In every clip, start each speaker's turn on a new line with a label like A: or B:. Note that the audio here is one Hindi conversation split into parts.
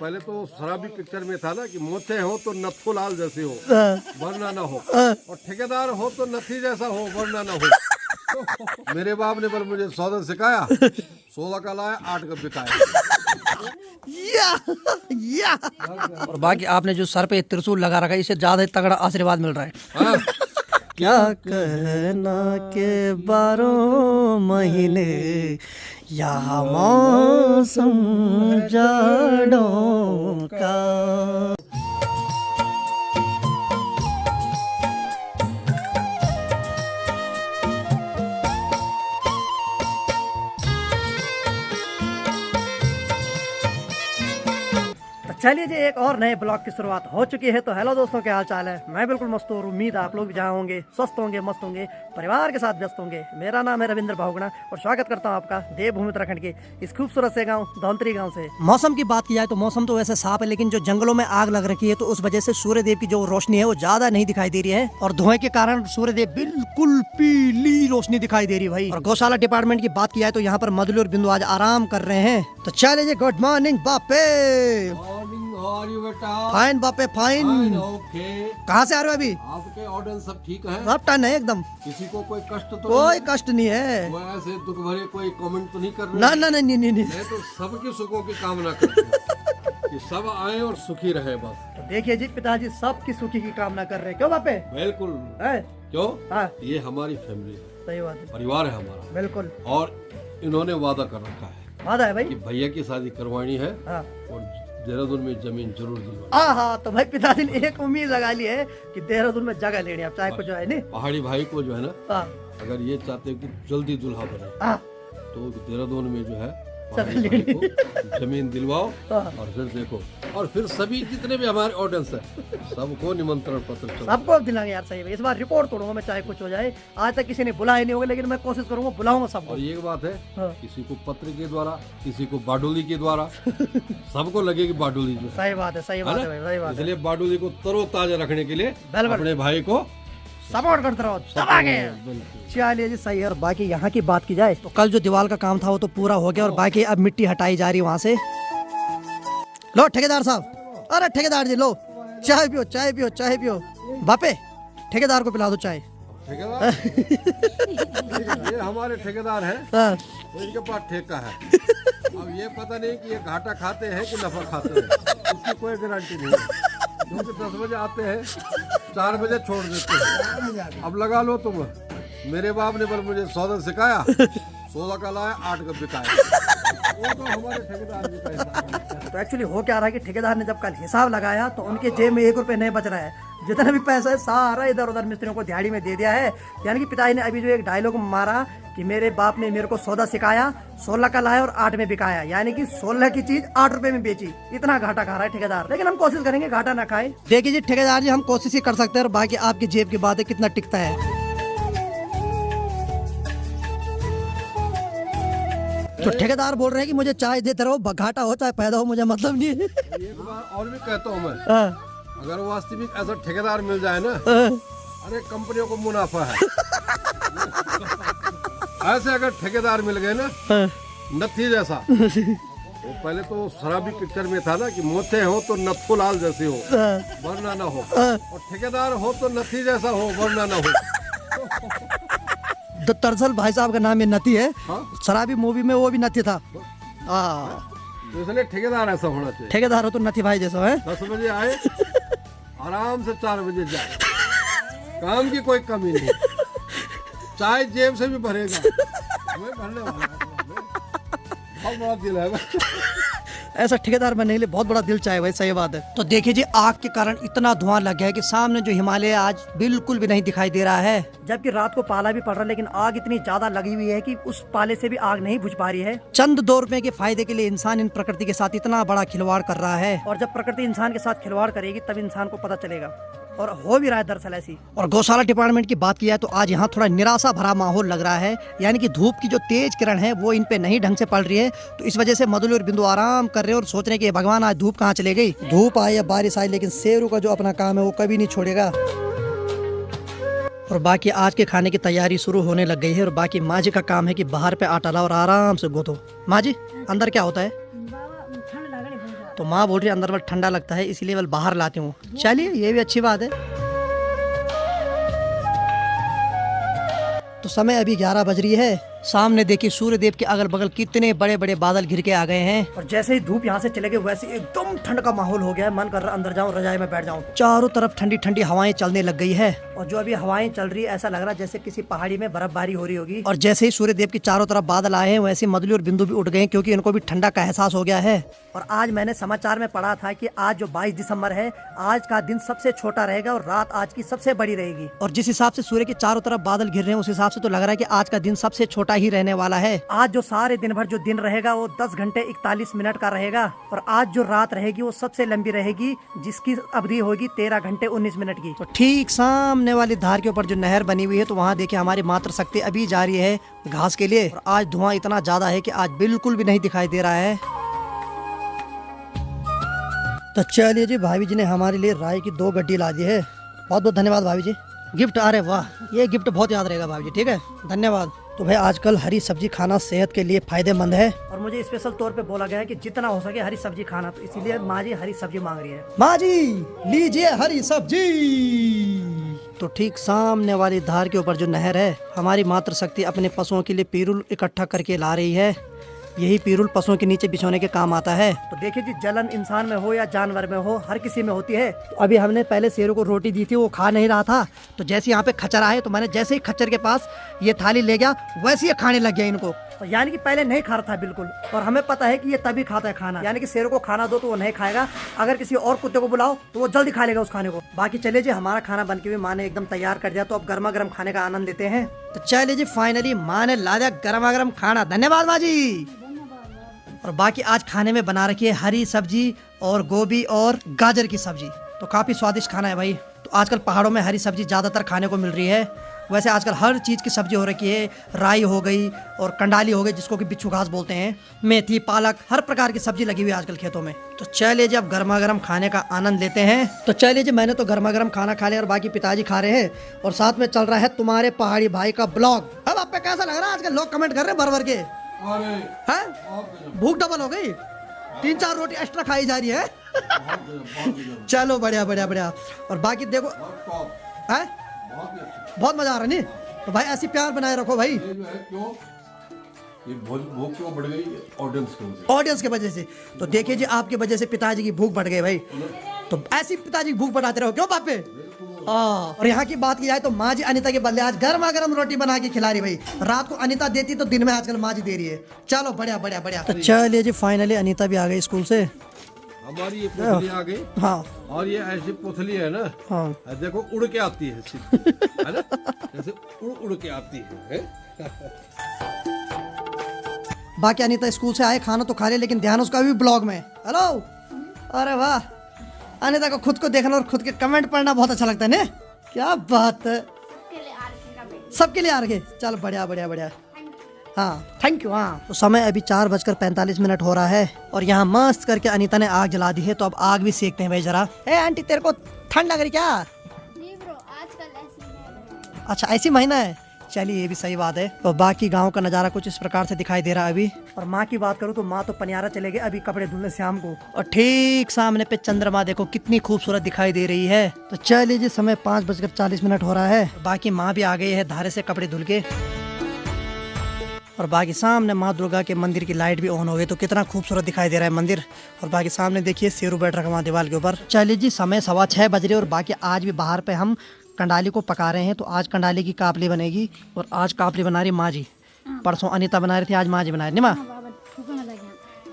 A: पहले तो शराबी पिक्चर में था ना कि मोछे हो तो नथु लाल जैसे हो वरना ना हो, और ठेकेदार हो तो नथी जैसा हो वरना ना हो। मेरे बाप ने पर मुझे 14 सिखाया, 16 का लाया, 8 का बिकाया।
B: या और बाकी आपने जो सर पे त्रिशूल लगा रखा है, इससे ज्यादा तगड़ा आशीर्वाद मिल रहा है।
A: हाँ।
B: क्या कहना के 12 महीने या मौसम जाड़ों का। चलिए जी, एक और नए ब्लॉग की शुरुआत हो चुकी है। तो हेलो दोस्तों, क्या हाल चाल है? मैं बिल्कुल मस्त हूँ। उम्मीद आप लोग भी जहाँ होंगे स्वस्थ होंगे, मस्त होंगे, परिवार के साथ व्यस्त होंगे। मेरा नाम है रविंद्र बहुगुणा और स्वागत करता हूँ आपका देवभूमि उत्तराखंड के इस खूबसूरत से गाँव धौंतरी गाँव से। मौसम की बात की जाए तो मौसम तो वैसे साफ है, लेकिन जो जंगलों में आग लग रखी है तो उस वजह से सूर्य देव की जो रोशनी है वो ज्यादा नहीं दिखाई दे रही है, और धुएं के कारण सूर्य देव बिल्कुल पीली रोशनी दिखाई दे रही है भाई। और गौशाला डिपार्टमेंट की बात की जाए तो यहाँ पर मधुली और बिंदु आज आराम कर रहे हैं। तो चलिए जी, गुड मॉर्निंग बापे। फाइन बापे फाइन।
A: ओके।
B: कहाँ से आ रहे हो अभी?
A: आपके ऑर्डर सब ठीक है?
B: सब टन है एकदम।
A: किसी को कोई कष्ट तो
B: कोई कष्ट नहीं है।
A: वो ऐसे दुख भरे कोई कमेंट तो नहीं कर रहे?
B: ना ना नहीं नहीं नहीं।
A: मैं तो सबके सुखों की कामना करता हूँ कि सब आए और सुखी रहे बस।
B: तो देखिए जी, पिताजी सबकी सुखी की कामना कर रहे हैं। क्यों बापे?
A: बिल्कुल।
B: क्यों? हाँ,
A: ये हमारी फैमिली है,
B: सही बात है, परिवार
A: परिवार है हमारा।
B: बिल्कुल।
A: और इन्होंने वादा कर रखा है,
B: वादा है भाई
A: कि भैया की शादी करवानी है।
B: हाँ।
A: और देहरादून में जमीन जरूर दिलवानी।
B: हाँ, तो भाई पिताजी ने एक उम्मीद लगा ली है कि देहरादून में जगह लेनी है, अब चाहे कुछ है नहीं।
A: पहाड़ी भाई को जो है ना,
B: हाँ
A: अगर ये चाहते हो कि जल्दी दूल्हा बने,
B: हाँ
A: तो देहरादून में जो है
B: जगह
A: पहाड़ी भाई को जमीन दिलवाओ।
B: हाँ।
A: और फिर देखो, और फिर सभी जितने भी हमारे ऑडियंस है सबको निमंत्रण पत्र चला।
B: सबको दिलाएंगे यार, सही है। इस बार रिकॉर्ड तोड़ूंगा मैं, चाहे कुछ हो जाए। आज तक किसी ने बुलाया नहीं होगा, लेकिन मैं कोशिश करूंगा, बुलाऊंगा सबको।
A: और ये बात है,
B: हाँ।
A: किसी को पत्र के द्वारा, किसी को बाडोली के द्वारा, सबको लगेगी बाडोली जो है।
B: सही बात है, सही बात है भाई, सही बात है।
A: इसलिए बाडोली को तरोताजा रखने के लिए
B: बिल्कुल।
A: अपने भाई को
B: सपोर्ट करते रहो, दबाके। चलिए जी, सही है। और बाकी यहाँ की बात की जाए तो कल जो दीवार का काम था वो तो पूरा हो गया, और बाकी अब मिट्टी हटाई जा रही है वहाँ से। लो ठेकेदार साहब, अरे ठेकेदार जी लो, चाय पियो, चाय पियो, चाय पियो। बापे, ठेकेदार को पिला दो चाय।
A: ठेकेदार ये हमारे ठेकेदार है,
B: हाँ।
A: इनके पास ठेका है। अब ये पता नहीं कि ये घाटा खाते हैं कि नफा खाते हैं, उसकी कोई गारंटी नहीं है। क्योंकि 10 बजे आते हैं, 4 बजे छोड़ देते हैं। अब लगा लो तुम, मेरे बाप ने पर मुझे 14 सिखाया, 16 का लाया, 8 का बिकाया। वो तो हमारे ठेकेदार जी का हिसाब है।
B: तो एक्चुअली हो क्या रहा है कि ठेकेदार ने जब कल हिसाब लगाया तो उनके जेब में 1 रुपए नहीं बच रहा है। जितना भी पैसा है सारा इधर उधर मिस्त्रियों को दिहाड़ी में दे दिया है। यानी कि पिताजी ने अभी जो एक डायलॉग मारा कि मेरे बाप ने मेरे को सौदा सिखाया, 16 का लाया और 8 में बिकाया, यानी कि 16 की चीज 8 रुपए में बेची। इतना घाटा खा रहा है ठेकेदार, लेकिन हम कोशिश करेंगे घाटा ना खाए। देखिए जी ठेकेदार जी, हम कोशिश ही कर सकते हैं, और बाकी आपकी जेब की बात है कितना टिकता है। तो ठेकेदार बोल रहे हैं कि मुझे चाय देते रहो, घाटा हो चाहे पैदा हो, मुझे मतलब नहीं है।
A: एक बार और भी कहता हूँ मैं,
B: हाँ,
A: अगर वास्तविक ऐसा ठेकेदार मिल जाए ना,
B: हाँ।
A: अरे कंपनियों को मुनाफा है। ऐसे अगर ठेकेदार मिल गए ना, नथी जैसा, वो पहले तो शराबी पिक्चर में था ना कि मोछे हो तो नथु लाल जैसे हो वरना ना हो, और ठेकेदार हो तो नथी जैसा हो वरना ना हो।
B: तो दरअसल भाई साहब का नाम ये नथी है।
A: हाँ?
B: शराबी मूवी में वो भी नथी था।
A: तो इसलिए ठेकेदार ऐसा होना चाहिए।
B: ठेकेदार हो तो नथी भाई जैसा है।
A: 10 बजे आए, आराम से 4 बजे जाए, काम की कोई कमी नहीं, चाय जेब से भी भरेगा, वही भरने वाला है। बहुत बड़ा दिल है।
B: ऐसा ठेकेदार बनने के लिए बहुत बड़ा दिल चाहिए भाई, सही बात है। तो देखिए जी, आग के कारण इतना धुआं लग गया है कि सामने जो हिमालय आज बिल्कुल भी नहीं दिखाई दे रहा है, जबकि रात को पाला भी पड़ रहा है, लेकिन आग इतनी ज्यादा लगी हुई है कि उस पाले से भी आग नहीं बुझ पा रही है। चंद 2 रुपए के फायदे के लिए इंसान इन प्रकृति के साथ इतना बड़ा खिलवाड़ कर रहा है, और जब प्रकृति इंसान के साथ खिलवाड़ करेगी तब इंसान को पता चलेगा, और हो भी रहा है दरअसल ऐसी। और गौशाला डिपार्टमेंट की बात की जाए तो आज यहाँ थोड़ा निराशा भरा माहौल लग रहा है, यानी कि धूप की जो तेज किरण है वो इन पे नहीं ढंग से पड़ रही है। तो इस वजह से मधुली और बिंदु आराम कर रहे हैं और सोच रहे हैं कि भगवान आज धूप कहाँ चले गई। धूप आए या बारिश आए, लेकिन शेरू का जो अपना काम है वो कभी नहीं छोड़ेगा। और बाकी आज के खाने की तैयारी शुरू होने लग गई है, और बाकी माँ जी का काम है कि बाहर पे आटा लाओ और आराम से गोदो। माँ जी, अंदर क्या होता है? तो माँ बोल रही है अंदर वाल ठंडा लगता है इसीलिए वाल बाहर लाती हूँ। चलिए ये भी अच्छी बात है। तो समय अभी 11 बज रही है। सामने देखिए सूर्य देव के अगल बगल कितने बड़े बड़े बादल घिर के आ गए हैं और जैसे ही धूप यहाँ से चले गए वैसे एकदम ठंड का माहौल हो गया है। मन कर रहा अंदर जाऊं रजाई में बैठ जाऊं। चारों तरफ ठंडी ठंडी हवाएं चलने लग गई है और जो अभी हवाएं चल रही है ऐसा लग रहा है जैसे किसी पहाड़ी में बर्फबारी हो रही होगी। और जैसे ही सूर्य देव के चारों तरफ बादल आए हैं वैसे मदली और बिंदु भी उठ गए क्योंकि इनको भी ठंडा का एहसास हो गया है। और आज मैंने समाचार में पढ़ा था कि आज जो 22 दिसंबर है आज का दिन सबसे छोटा रहेगा और रात आज की सबसे बड़ी रहेगी। और जिस हिसाब से सूर्य के चारों तरफ बादल घिर रहे हैं उस हिसाब से तो लग रहा है कि आज का दिन सबसे छोटा ही रहने वाला है। आज जो सारे दिन भर जो दिन रहेगा वो 10 घंटे 41 मिनट का रहेगा और आज जो रात रहेगी वो सबसे लंबी रहेगी जिसकी अवधि होगी 13 घंटे 19 मिनट की। तो ठीक सामने वाली धार के ऊपर जो नहर बनी हुई है तो वहाँ देखिए हमारी मातृशक्ति अभी जा रही है घास के लिए। और आज धुआं इतना ज्यादा है कि आज बिल्कुल भी नहीं दिखाई दे रहा है। तो चलिए जी भाभी जी ने हमारे लिए राय की 2 गड्डी ला दी है। बहुत बहुत धन्यवाद भाभी जी। गिफ्ट अरे वाह ये गिफ्ट बहुत याद रहेगा भाभी जी। ठीक है धन्यवाद। तो भाई आजकल हरी सब्जी खाना सेहत के लिए फायदेमंद है और मुझे स्पेशल तौर पे बोला गया है कि जितना हो सके हरी सब्जी खाना, तो इसीलिए माँ जी हरी सब्जी मांग रही है। माँ जी लीजिए हरी सब्जी। तो ठीक सामने वाली धार के ऊपर जो नहर है हमारी मातृशक्ति अपने पशुओं के लिए पीरुल इकट्ठा करके ला रही है। यही पीरुल पशुओं के नीचे बिछोने के काम आता है। तो देखिए जी जलन इंसान में हो या जानवर में हो हर किसी में होती है। तो अभी हमने पहले शेरों को रोटी दी थी वो खा नहीं रहा था तो जैसे यहाँ पे खच्चर आए तो मैंने जैसे ही खच्चर के पास ये थाली ले गया वैसे ही खाने लग गया इनको। तो यानी कि पहले नहीं खा रहा था बिल्कुल और हमें पता है कि ये तभी खाता है खाना। यानी कि शेरों को खाना दो तो वो नहीं खाएगा, अगर किसी और कुत्ते को बुलाओ तो वो जल्दी खा लेगा उस खाने को। बाकी चलिए जी हमारा खाना बन के भी माँ ने एकदम तैयार कर दिया तो अब गर्मा गर्म खाने का आनंद लेते हैं। तो चलिए जी फाइनली माँ ने ला दिया गर्मा गर्म खाना। धन्यवाद माँ जी। और बाकी आज खाने में बना रखी है हरी सब्जी और गोभी और गाजर की सब्जी। तो काफ़ी स्वादिष्ट खाना है भाई। तो आजकल पहाड़ों में हरी सब्जी ज़्यादातर खाने को मिल रही है। वैसे आजकल हर चीज़ की सब्जी हो रखी है। राई हो गई और कंडाली हो गई जिसको कि बिच्छू घास बोलते हैं, मेथी पालक हर प्रकार की सब्जी लगी हुई है आजकल खेतों में। तो चलिए जी अब गर्मा गर्म खाने का आनंद लेते हैं। तो चलिए जी मैंने तो गर्मा गर्म खाना खा लिया और बाकी पिताजी खा रहे हैं और साथ में चल रहा है तुम्हारे पहाड़ी भाई का ब्लॉग। अब आप पे कैसा लग रहा है? आजकल लोग कमेंट कर रहे हैं भर भर के हैं, भूख डबल हो गई, 3-4 रोटी एक्स्ट्रा खाई जा रही है। चलो बढ़िया बढ़िया बढ़िया। और बाकी देखो है बहुत मजा आ रहा है नहीं। तो भाई ऐसी प्यार बनाए रखो भाई।
A: ये जो है क्यों ये भूख क्यों बढ़ गई?
B: ऑडियंस के वजह से। तो देखिए जी आपकी वजह से पिताजी की भूख बढ़ गई भाई। तो ऐसी पिताजी की भूख बढ़ाते रहो क्यों पापे। और यहाँ की बात की जाए तो माँ जी अनीता के बदले आज गर्मा गर्म रोटी बना के खिला रही भाई। रात को अनीता देती तो दिन में आजकल माँ जी दे रही है। चलो बढ़िया बढ़िया बढ़िया। तो चलिए जी फाइनली अनीता भी आ गई स्कूल से।
A: हमारी ये पोथली आ गई।
B: हाँ
A: और ये ऐसी पोथली है ना।
B: हाँ
A: देखो उड़ के आती है ना, जैसे उड़ के आती है।
B: बाकी अनीता स्कूल से आए खाना तो खा ले लेकिन ध्यान उसका भी ब्लॉग में। हेलो अरे वाह अनीता को खुद को देखना और खुद के कमेंट पढ़ना बहुत अच्छा लगता है ना। क्या बात है, सबके लिए आ रखे। चल बढ़िया बढ़िया बढ़िया। हाँ थैंक यू। हाँ तो समय अभी 4:45 हो रहा है और यहाँ मस्त करके अनीता ने आग जला दी है। तो अब आग भी सेकते हैं भाई जरा। ए आंटी तेरे को ठंड लग रही क्या?
C: नहीं ब्रो आजकल ऐसी नहीं है।
B: अच्छा ऐसी महीना है। चलिए ये भी सही बात है। और बाकी गांव का नज़ारा कुछ इस प्रकार से दिखाई दे रहा है अभी। और माँ की बात करूँ तो माँ तो पनियारा चले गए अभी कपड़े धुलने शाम को। और ठीक सामने पे चंद्रमा देखो कितनी खूबसूरत दिखाई दे रही है। तो चलिए जी समय 5:40 हो रहा है। बाकी माँ भी आ गई है धारे से कपड़े धुल के। और बाकी सामने माँ दुर्गा के मंदिर की लाइट भी ऑन हो गई तो कितना खूबसूरत दिखाई दे रहा है मंदिर। और बाकी सामने देखिए शेरू बैठ रखा वहाँ दीवार के ऊपर। चलिए जी समय 6:15 बज रहे और बाकी आज भी बाहर पे हम कंडाली को पका रहे हैं। तो आज कंडाली की कापली बनेगी और आज कापली बना रही माँ जी। परसों अनीता बना रही थी आज माँ जी बना रही नहीं माँ।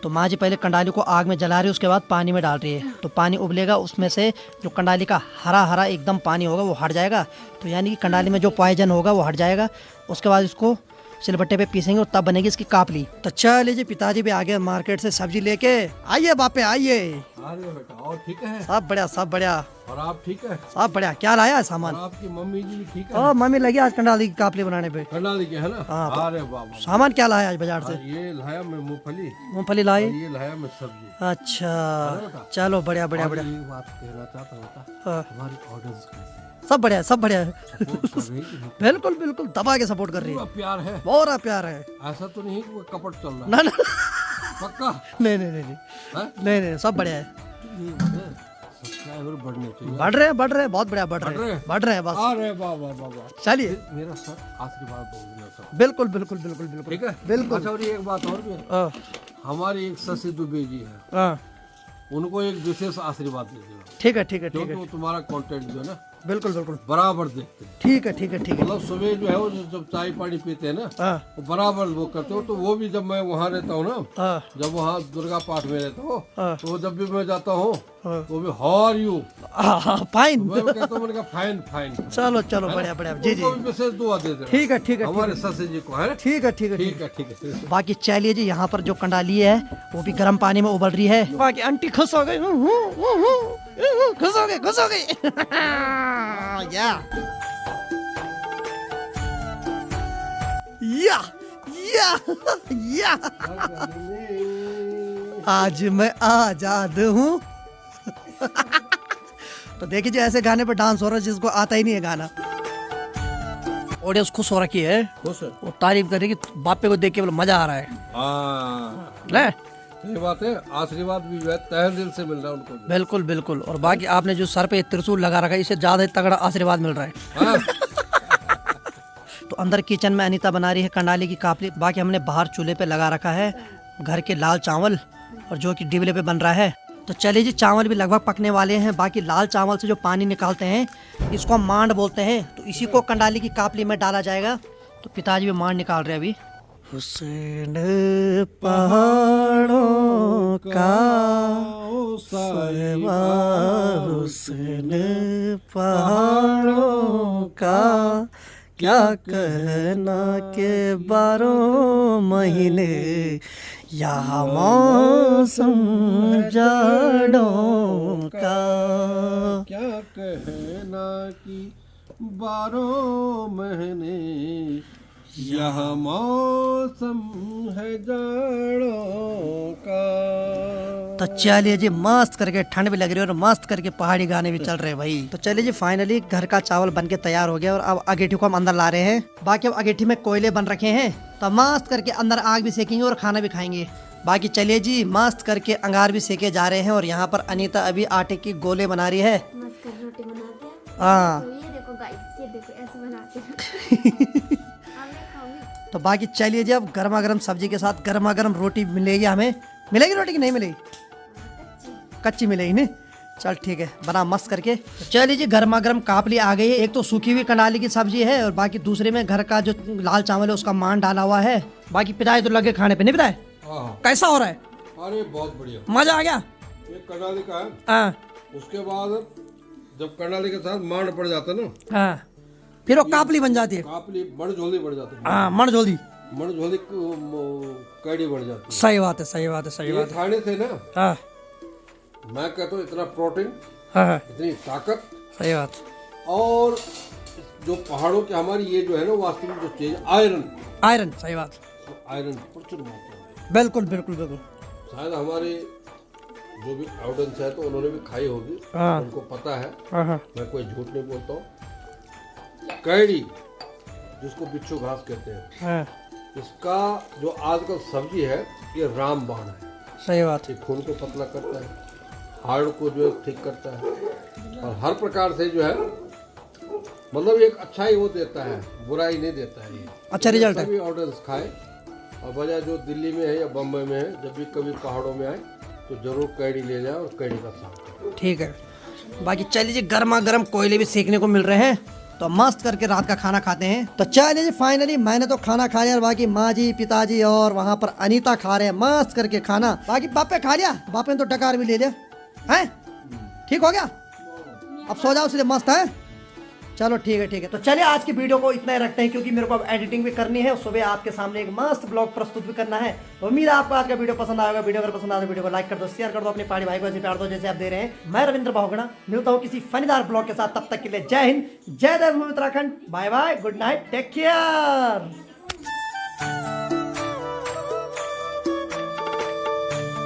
B: तो माँ जी पहले कंडाली को आग में जला रही है उसके बाद पानी में डाल रही है। तो पानी उबलेगा उसमें से जो कंडाली का हरा हरा एकदम पानी होगा वो हट जाएगा। तो यानी कि कंडाली में जो पॉइजन होगा वो हट जाएगा। उसके बाद इसको सिलबट्टे पे पीसेंगे और तब बनेगी इसकी कापली। तो चलिए जी पिताजी भी आ गए मार्केट से सब्जी लेके। आइए बापे आइए।
A: अरे बेटा और ठीक है?
B: सब बढ़िया सब बढ़िया।
A: और आप ठीक है?
B: सब बढ़िया। क्या लाया है सामान?
A: और आपकी मम्मी जी भी ठीक है?
B: मम्मी लगी आज कंडाली की कापली बनाने पे।
A: कंडाली के है ना।
B: हाँ,
A: अरे बाबा
B: सामान क्या लाया आज बाजार से?
A: ये लाया मैं
B: मूंगफली लाई।
A: ये लाया मैं सब्जी।
B: अच्छा चलो बढ़िया बढ़िया बढ़िया।
A: एक बात कहना चाहता हूँ हमारी ऑडियंस कैसे?
B: सब बढ़िया सब बढ़िया है।
A: सपोर्ट कर रही है?
B: बिल्कुल बिल्कुल दबा के सपोर्ट कर रही है।
A: प्यार है,
B: बहुत प्यार है।
A: ऐसा तो नहीं कि वो कपट चल रहा
B: ना ना
A: पक्का
B: नहीं नहीं नहीं नहीं
A: हाँ?
B: नहीं नहीं सब बढ़िया है।
A: सब्सक्राइबर बढ़ने चाहिए।
B: बढ़ रहे हैं बहुत बढ़िया बढ़ रहे हैं बस।
A: अरे वाह वाह वाह वाह।
B: चलिए
A: मेरा सर आशीर्वाद बोल देना सब।
B: बिल्कुल बिल्कुल बिल्कुल बिल्कुल
A: ठीक है
B: बिल्कुल।
A: अच्छा, और एक बात और भी है,
B: हाँ,
A: हमारी एक शशि दुबे जी है,
B: हाँ,
A: उनको एक विशेष आशीर्वाद दे देना,
B: ठीक है ठीक है ठीक
A: क्योंकि
B: है
A: वो तुम्हारा कंटेंट जो है ना
B: बिल्कुल बिल्कुल
A: बराबर देखते हैं।
B: ठीक है ठीक है ठीक है।
A: मतलब सुबह जो है वो जब चाय पानी पीते हैं ना,
B: हाँ
A: वो बराबर वो करते हो। तो वो भी जब मैं वहाँ रहता हूँ ना,
B: हाँ
A: जब वहाँ दुर्गा पाठ में रहता हूँ,
B: हाँ
A: तो जब भी मैं जाता हूँ
B: हाँ
A: वो भी हाउ आर यू,
B: फाइन।
A: मैं कहता हूँ, मैंने कहा फाइन फाइन।
B: चलो चलो बढ़िया बढ़िया जी जी
A: उनको भी विशेष दुआ दे देना
B: ठीक है ठीक है
A: हमारे शशि जी को, है ना?
B: ठीक है ठीक है
A: ठीक है ठीक है ठीक है।
B: बाकी चलिए जी, यहाँ पर जो कंडाली है वो भी गर्म पानी में उबल रही है। बाकी आंटी खुश हो गई, खुश हो गई खुश हो गई। या या या या आज मैं आजाद हूँ। तो देखिए जी, ऐसे गाने पर डांस हो रहा है जिसको आता ही नहीं है गाना। ऑडियंस खुश हो रखी है,
A: खुश है।
B: वो तारीफ कर रही है कि बापे को देख के बोले मजा आ रहा है।
A: हाँ
B: ले
A: सही बात है, आशीर्वाद भी जो है तहे दिल से मिल रहा है उनको।
B: बिल्कुल बिल्कुल। और बाकी आपने जो सर पे त्रिशूल लगा रखा है, इससे ज्यादा ही तगड़ा आशीर्वाद मिल रहा है।
A: हाँ?
B: तो अंदर किचन में अनीता बना रही है कंडाली की कापली। बाकी हमने बाहर चूल्हे पे लगा रखा है घर के लाल चावल, और जो कि डिबले पे बन रहा है। तो चलिए जी, चावल भी लगभग पकने वाले हैं। बाकी लाल चावल से जो पानी निकालते हैं इसको हम मांड बोलते हैं। तो इसी को कंडाली की कापली में डाला जाएगा। तो पिताजी भी मांड निकाल रहे हैं अभी। हुसैन पहाड़ों का सहवा, हुसैन पहाड़ों का क्या कहना के 12 महीने यहाँ मौसम जाड़ों का।
A: क्या कहना कि 12 महीने यह मौसम है जाड़ों का।
B: तो चलिए जी, मस्त करके ठंड भी लग रही है और मस्त करके पहाड़ी गाने भी चल रहे हैं भाई। तो चलिए जी, फाइनली घर का चावल बन के तैयार हो गया और अब अगेठी को हम अंदर ला रहे हैं। बाकी अब अगेठी में कोयले बन रखे हैं, तो मस्त करके अंदर आग भी सेकेंगे और खाना भी खाएंगे। बाकी चलिए जी, मस्त करके अंगार भी सेके जा रहे हैं। और यहाँ पर अनीता अभी आटे की गोले बना रही है।
C: मस्त कर रोटी बनाते हैं।
B: हाँ
C: तो ये देखो गाइस, ये देखो ऐसे बनाते हैं। अब मैं खाऊंगी।
B: तो बाकी चलिए जी, अब गर्मा गर्म सब्जी के साथ गर्मा गर्म रोटी मिलेगी हमें। मिलेगी रोटी की नहीं मिलेगी? कच्ची मिलेगी नहीं? चल ठीक है, बना मस्त करके। तो चलिए जी, गर्मा गर्म कापली आ गई है। एक तो सूखी हुई कंडाली की सब्जी है और बाकी दूसरे में घर का जो लाल चावल है उसका मान डाला हुआ है। बाकी पिताई तो लगे खाने पे, नहीं पिताई?
A: हाँ,
B: कैसा हो रहा है?
A: अरे बहुत बढ़िया,
B: मजा आ गया?
A: ये कर्नाली का है।
B: हाँ
A: उसके बाद जब कर्नाली के साथ मांड पड़ जाता है ना,
B: हाँ, फिर वो कापली बन जाती है।
A: कापली मण झोली बढ़ जाती है।
B: हाँ, मण जोली,
A: मण झोली कड़ी बढ़ जाती है।
B: सही बात है सही बात है सही
A: ये
B: बात है।
A: खाने से ना,
B: हाँ
A: मैं कहता हूँ इतना प्रोटीन,
B: हाँ हाँ,
A: इतनी ताकत,
B: सही बात।
A: और जो पहाड़ों के हमारी ये जो है ना वास्तव में जो चीज आयरन,
B: आयरन, सही बात।
A: आयरन प्रचुर मात्रा में।
B: बिल्कुल बिल्कुल बिल्कुल।
A: शायद हमारे जो भी ऑडियंस है तो उन्होंने भी खाई होगी,
B: हाँ।
A: उनको पता है,
B: हाँ हाँ,
A: मैं कोई झूठ नहीं बोलता हूँ। कैड़ी, जिसको बिच्छू घास कहते हैं,
B: हाँ,
A: इसका जो आजकल सब्जी है ये रामबाण है।
B: सही बात।
A: ये खून को पतला करता है, हार्ट को जो है ठीक करता है, और हर प्रकार से जो है मतलब एक अच्छा ही वो देता है, बुराई नहीं देता है। ये
B: अच्छा रिजल्ट है।
A: सभी ऑडियंस खाए, और बजाय जो दिल्ली में है या बम्बई में है, जब भी कभी पहाड़ों में आए तो जरूर कैड़ी ले जाए और कैड़ी का साग खाए।
B: ठीक है। बाकी चलिए जी, गर्मा गर्म कोयले भी सेकने को मिल रहे हैं, तो मस्त करके रात का खाना खाते हैं। तो चलिए जी, फाइनली मैंने तो खाना खा लिया और बाकी माँ जी, पिताजी और वहाँ पर अनीता खा रहे हैं मस्त करके खाना। बाकी बापे खा लिया, बापे ने तो डकार भी ले लिया है। ठीक हो गया, अब सो जाओ इसलिए मस्त है। चलो ठीक है ठीक है। तो चलिए आज की वीडियो को इतना ही रखते हैं, क्योंकि मेरे को अब एडिटिंग भी करनी है और सुबह आपके सामने एक मस्त ब्लॉग प्रस्तुत भी करना है। तो उम्मीद है आपको आज का वीडियो पसंद आएगा। वीडियो अगर पसंद आए तो वीडियो को लाइक कर दो, शेयर कर दो, अपने पहाड़ी भाई को ऐसे प्यार दो जैसे आप दे रहे हैं। मैं रविंद्र बाहुगुणा मिलता हूँ किसी फनीदार ब्लॉग के साथ, तब तक के लिए जय हिंद, जय देवभूमि Uttarakhand, bye bye, good night, take care.